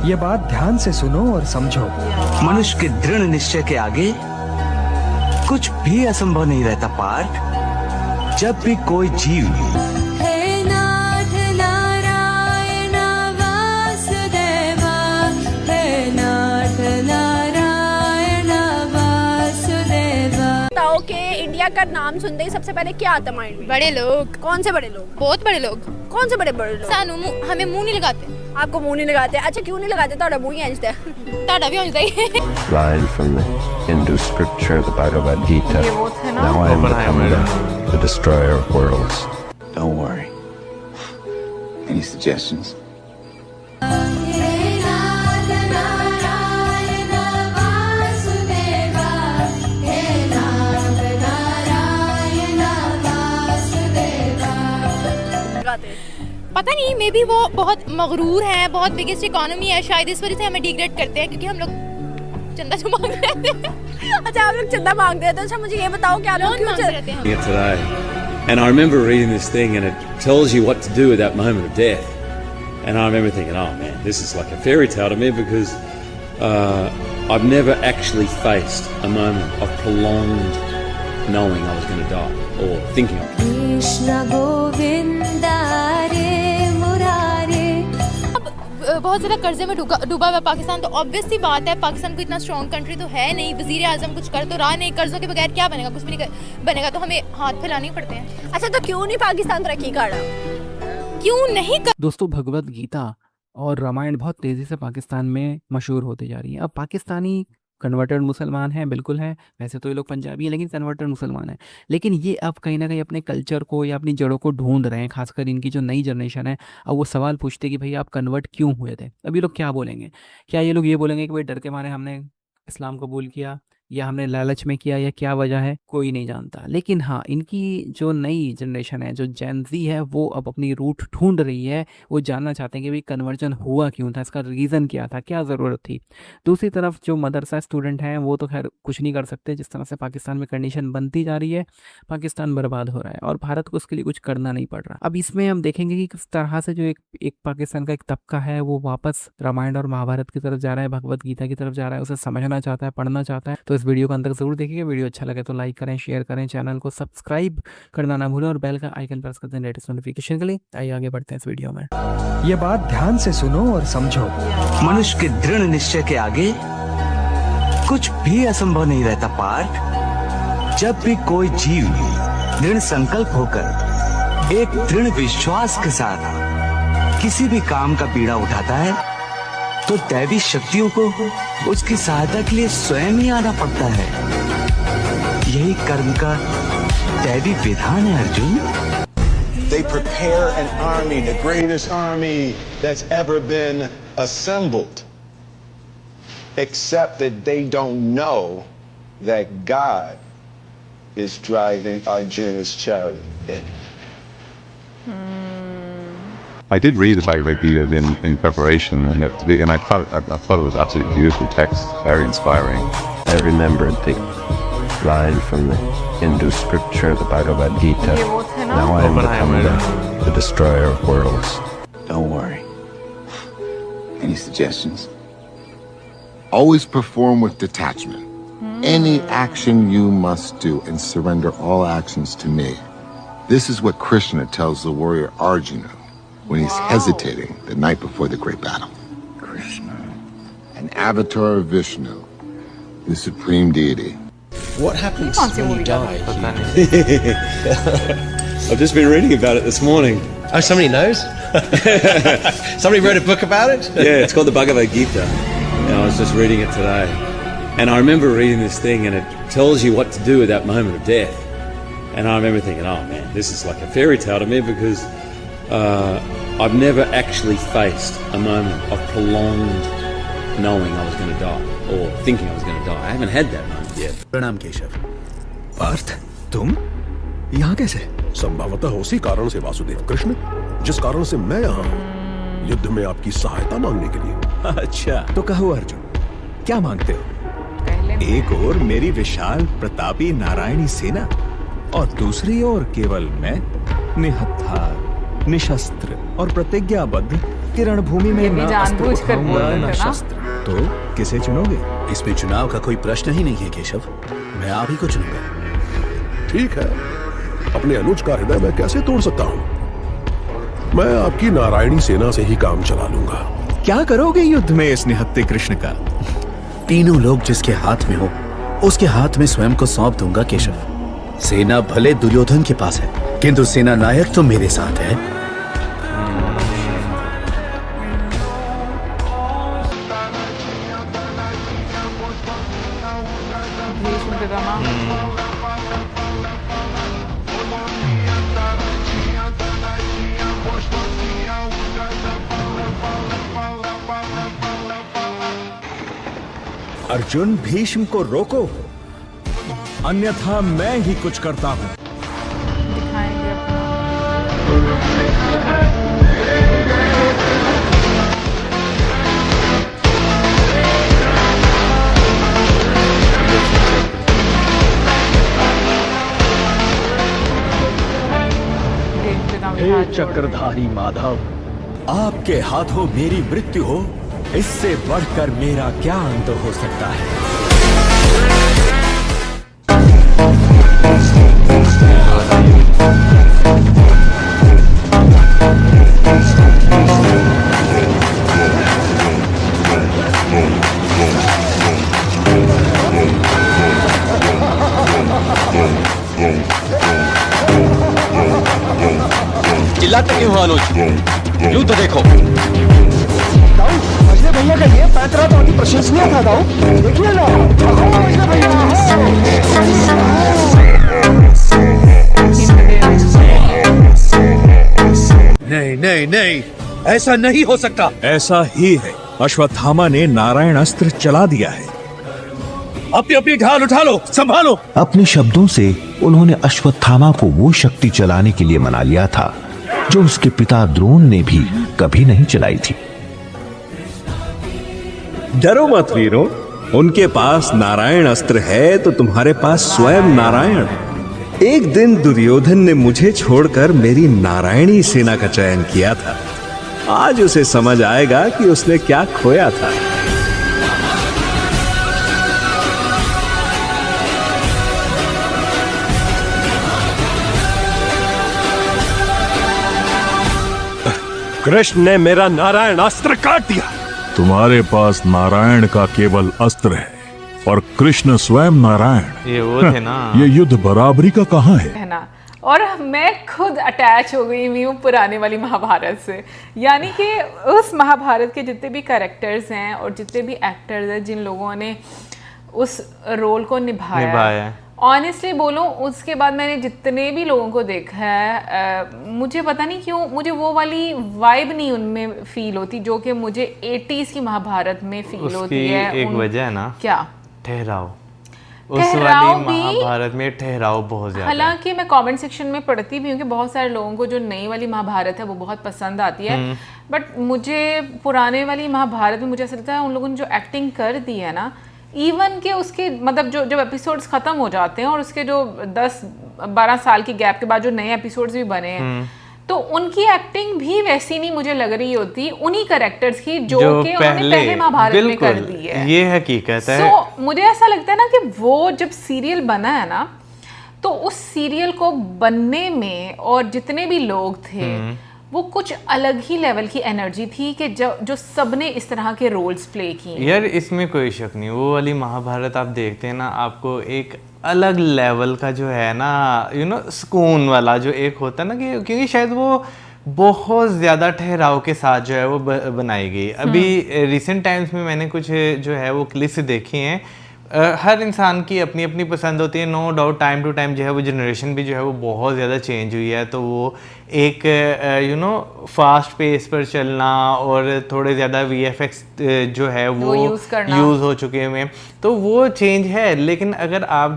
ये बात ध्यान से सुनो और समझो। मनुष्य के दृढ़ निश्चय के आगे कुछ भी असंभव नहीं रहता पार्थ। जब भी कोई जीव इंडिया का नाम सुनते ही सबसे पहले क्या आता माइंड में? बड़े लोग। कौन से बड़े लोग? बहुत बड़े लोग। कौन से बड़े लोग? सानू हमें मुंह नहीं लगाते। आपको मुंह नहीं लगाते? अच्छा क्यों नहीं लगाते? ਤੁਹਾਡਾ ਮੂੰਹ ਹੀ ਐਂਜਦਾ ਤੁਹਾਡਾ ਵੀ ਹੁੰਦਾ ਹੀ। Line from the Hindu scripture, the Bhagavad Gita. Now I am becoming the destroyer of worlds. Don't worry. Any suggestions? पता नहीं, मे बी वो बहुत मगरूर है, बहुत बिगेस्ट इकोनॉमी है, शायद इस वजह से हमें डिग्रेड करते हैं क्योंकि हम लोग चंदा जो मांग रहे थे। अच्छा आप लोग चंदा मांगते हैं तो अच्छा मुझे ये बताओ क्या लोग क्यों रहते हैं? Today, and I remember reading this thing, and it tells you what to do at that moment of death. And I remember thinking, oh man, this is like a fairy tale to me because I've never actually faced a moment of prolonged knowing I was going to die or thinking of it. Krishna Govinda Hare Murare। अब बहुत ज़्यादा कर्जे में डूबा हुआ पाकिस्तान, तो obvious सी बात है पाकिस्तान को इतना स्ट्रॉन्ग कंट्री तो है नहीं, वजीर आजम कुछ कर तो रहा नहीं, कर्जों के बगैर क्या बनेगा? कुछ भी नहीं बनेगा, तो हमें हाथ फैलाने ही पड़ते हैं। अच्छा तो क्यों नहीं पाकिस्तान तरक्की कर रहा? क्यों नहीं कर? दोस्तों, भगवत गीता और रामायण बहुत तेज़ी से पाकिस्तान में मशहूर होती जा रही है। अब पाकिस्तानी कन्वर्टेड मुसलमान हैं, बिल्कुल हैं, वैसे तो ये लोग पंजाबी हैं लेकिन कन्वर्टेड मुसलमान हैं, लेकिन ये अब कहीं ना कहीं अपने कल्चर को या अपनी जड़ों को ढूंढ रहे हैं। खासकर इनकी जो नई जनरेशन है, अब वो सवाल पूछते हैं कि भाई आप कन्वर्ट क्यों हुए थे? अब ये लोग क्या बोलेंगे? क्या ये लोग ये बोलेंगे कि भाई डर के मारे हमने इस्लाम कबूल किया, या हमने लालच में किया, या क्या वजह है? कोई नहीं जानता। लेकिन हाँ, इनकी जो नई जनरेशन है, जो जेन ज़ी है, वो अब अपनी रूट ढूंढ रही है। वो जानना चाहते हैं कि भाई कन्वर्जन हुआ क्यों था, इसका रीज़न क्या था, क्या ज़रूरत थी। दूसरी तरफ जो मदरसा स्टूडेंट हैं वो तो खैर कुछ नहीं कर सकते। जिस तरह से पाकिस्तान में कंडीशन बनती जा रही है, पाकिस्तान बर्बाद हो रहा है और भारत को उसके लिए कुछ करना नहीं पड़ रहा। अब इसमें हम देखेंगे कि किस तरह से जो एक पाकिस्तान का एक तबका है वो वापस रामायण और महाभारत की तरफ जा रहा है, भगवत गीता की तरफ जा रहा है, उसे समझना चाहता है, पढ़ना चाहता है। तो इस वीडियो को अंदर जरूर देखिएगा। वीडियो अच्छा लगे तो लाइक करें, शेयर करें, चैनल को सब्सक्राइब करना ना भूलें और बेल का आइकन प्रेस कर दें लेटेस्ट नोटिफिकेशन के लिए। आइए आगे बढ़ते हैं इस वीडियो में। ये बात ध्यान से सुनो और समझो। मनुष्य के दृढ़ निश्चय के आगे कुछ भी असंभव नहीं रहता पार्थ। जब भी कोई जीव दृढ़ संकल्प होकर एक दृढ़ विश्वास के साथ किसी भी काम का बीड़ा उठाता है तो दैवी शक्तियों को उसकी सहायता के लिए स्वयं ही आना पड़ता है। यही कर्म का दैवी विधान है Arjun. They prepare an army, the greatest army that's ever been assembled, except that they don't know that God is driving Arjuna's chariot. I did read the Bhagavad Gita in preparation, and I thought it was absolutely beautiful text, very inspiring. I remembered the line from the Hindu scripture, the Bhagavad Gita. Now I am becoming the destroyer of worlds. Don't worry. Any suggestions? Always perform with detachment. Any action you must do and surrender all actions to me. This is what Krishna tells the warrior Arjuna when he's hesitating the night before the great battle. Krishna, an avatar of Vishnu, the supreme deity. What happens when you die? I've just been reading about it this morning. Oh, somebody knows? Somebody wrote a book about it? Yeah, it's called the Bhagavad Gita. And I was just reading it today. And I remember reading this thing, and it tells you what to do at that moment of death. And I remember thinking, oh man, this is like a fairy tale to me because I've never actually faced a moment of prolonged knowing I was going to die or thinking I was going to die. I haven't had that moment yet. प्रणाम केशव। पार्थ, तुम यहाँ कैसे? संभवतः उसी कारण से वासुदेव कृष्ण, जिस कारण से मैं यहाँ हूँ, युद्ध में आपकी सहायता मांगने के लिए। अच्छा तो कहो अर्जुन, क्या मांगते हो? एक ओर मेरी विशाल प्रतापी नारायणी सेना और दूसरी ओर केवल मैं, निहत्था, निशस्त्र और प्रतिज्ञाबद्ध की रणभूमि में ये भी ना जानबूझ अस्त्र कर उठाऊंगा, बोल ना रहे थे ना। शस्त्र। तो किसे चुनोगे? इसमें चुनाव का कोई प्रश्न ही नहीं है केशव, मैं आप ही को चुनूंगा। ठीक है, अपने अनुज का हृदय मैं कैसे तोड़ सकता हूँ? मैं आपकी नारायणी सेना से ही काम चला लूंगा। क्या करोगे युद्ध में इस निहत्थे कृष्ण का? तीनों लोग जिसके हाथ में हो उसके हाथ में स्वयं को सौंप दूंगा केशव। सेना भले दुर्योधन के पास है, किंतु सेना नायक तो मेरे साथ है। भीष्म पितामह अर्जुन, भीष्म को रोको, अन्यथा मैं ही कुछ करता हूं। दिखाएंगे अपना। भीष्म पितामह के हाथ जोड़ चक्रधारी माधव, आपके हाथों मेरी मृत्यु हो, इससे बढ़कर मेरा क्या अंत हो सकता है? चिल्लाते क्यों हो अनुज? युद्ध देखो। मजले भैया का ये पैतरा तो अति प्रशंसनीय था दाऊ, देखिए ना। मजले भैया नहीं नहीं नहीं, ऐसा नहीं हो सकता। ऐसा ही है, अश्वत्थामा ने नारायण अस्त्र चला दिया है। अपनी अपनी ढाल उठा लो, संभालो। अपने शब्दों से उन्होंने अश्वत्थामा को वो शक्ति चलाने के लिए मना लिया था जो उसके पिता द्रोण ने भी कभी नहीं चलाई थी। डरो मत वीरों, उनके पास नारायण अस्त्र है तो तुम्हारे पास स्वयं नारायण। एक दिन दुर्योधन ने मुझे छोड़कर मेरी नारायणी सेना का चयन किया था। आज उसे समझ आएगा कि उसने क्या खोया था। कृष्ण ने मेरा नारायण अस्त्र काट दिया। तुम्हारे पास नारायण का केवल अस्त्र है और कृष्ण स्वयं नारायण। ये वो थे ना। ये युद्ध बराबरी का कहाँ है ना। और मैं खुद अटैच हो गई हुई हूँ पुराने वाली महाभारत से, यानी कि उस महाभारत के जितने भी कैरेक्टर्स हैं और जितने भी एक्टर्स हैं जिन लोगों ने उस रोल को निभाया। ऑनेस्टली बोलूं, उसके बाद मैंने जितने भी लोगों को देखा है, मुझे पता नहीं क्यों मुझे वो वाली वाइब नहीं उनमें फील होती जो कि मुझे 80s की महाभारत में फील होती है। एक वजह है ना, क्या? ठहराव। उस वाली महाभारत में ठहराव बहुत ज्यादा। हालांकि मैं कमेंट सेक्शन में पढ़ती भी हूँ कि बहुत सारे लोगों को जो नई वाली महाभारत है वो बहुत पसंद आती है, बट मुझे पुराने वाली महाभारत में मुझे ऐसा लगता है उन लोगों ने जो एक्टिंग कर दी है ना, इवन के उसके मतलब जो जब एपिसोड्स खत्म हो जाते हैं और उसके जो 10-12 साल की गैप के बाद जो नए एपिसोड्स भी बने हैं, तो उनकी एक्टिंग भी वैसी नहीं मुझे लग रही होती उन्हीं कैरेक्टर्स की जो कि उन्होंने पहले महाभारत में कर दी है। ये हकीकत है। मुझे ऐसा लगता है ना कि वो जब सीरियल बना है ना, तो उस सीरियल को बनने में और जितने भी लोग थे वो कुछ अलग ही लेवल की एनर्जी थी कि जो सबने इस तरह के रोल्स प्ले किए। यार इसमें कोई शक नहीं, वो वाली महाभारत आप देखते हैं ना, आपको एक अलग लेवल का जो है ना सुकून वाला जो एक होता है ना, कि क्योंकि शायद वो बहुत ज़्यादा ठहराव के साथ जो है वो बनाई गई। अभी रिसेंट टाइम्स में मैंने कुछ जो है वो क्लिप्स देखी हैं। हर इंसान की अपनी अपनी पसंद होती है, no doubt. Time to time जो है वो जनरेशन भी जो है वो बहुत ज़्यादा चेंज हुई है, तो वो एक फास्ट पेस पर चलना और थोड़े ज़्यादा VFX जो है वो यूज़ हो चुके हैं, तो वो चेंज है। लेकिन अगर आप जो